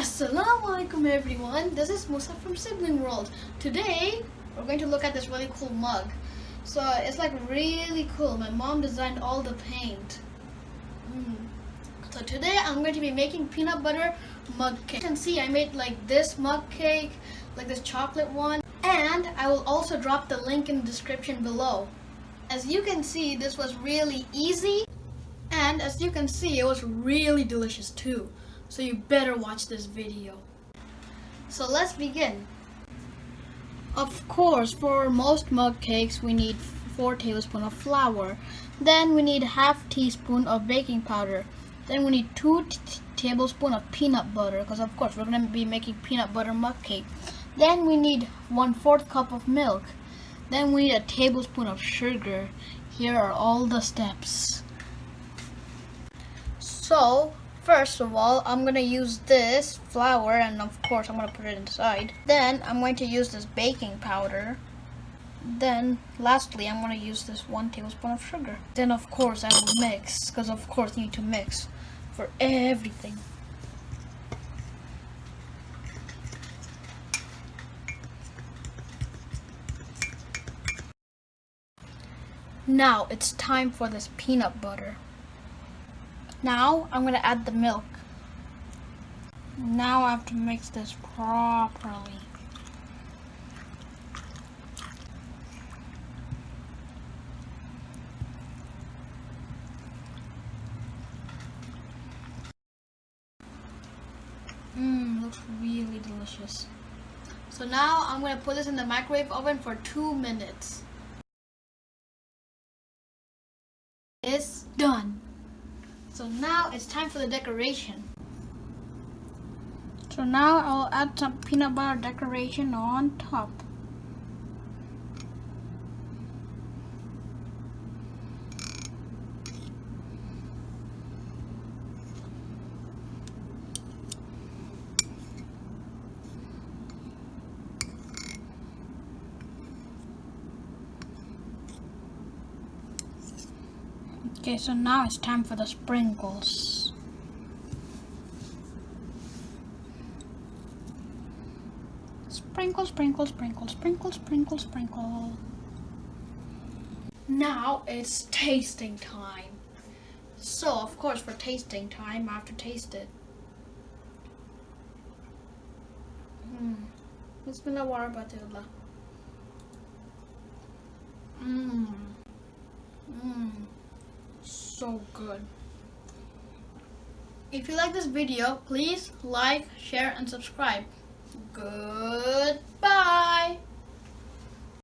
Assalamualaikum everyone, this is Musa from Sibling World. Today we're going to look at this really cool mug. So it's like really cool. My mom designed all the paint. So today I'm going to be making peanut butter mug cake. You can see I made like this mug cake, like this chocolate one, and I will also drop the link in the description below. As you can see, this was really easy, and as you can see, it was really delicious too. So you better watch this video. So let's begin. Of course, for most mug cakes, we need 4 tablespoons of flour. Then we need half teaspoon of baking powder. Then we need 2 tablespoons of peanut butter, because of course we're going to be making peanut butter mug cake. Then we need 1/4 cup of milk. Then we need a tablespoon of sugar. Here are all the steps. So first of all, I'm going to use this flour, and of course I'm going to put it inside. Then I'm going to use this baking powder. Then lastly, I'm going to use this 1 tablespoon of sugar. Then of course I will mix, because of course you need to mix for everything. Now it's time for this peanut butter. Now I'm going to add the milk. Now I have to mix this properly. Looks really delicious. So now I'm going to put this in the microwave oven for 2 minutes. It's done. So now it's time for the decoration. So now I'll add some peanut butter decoration on top. Okay, so now it's time for the sprinkles. Sprinkle, sprinkle, sprinkle, sprinkle, sprinkle, sprinkle. Now it's tasting time. So, of course, for tasting time, I have to taste it. Bismillah wa barakatuh. So good. If you like this video, please like, share, and subscribe. Good.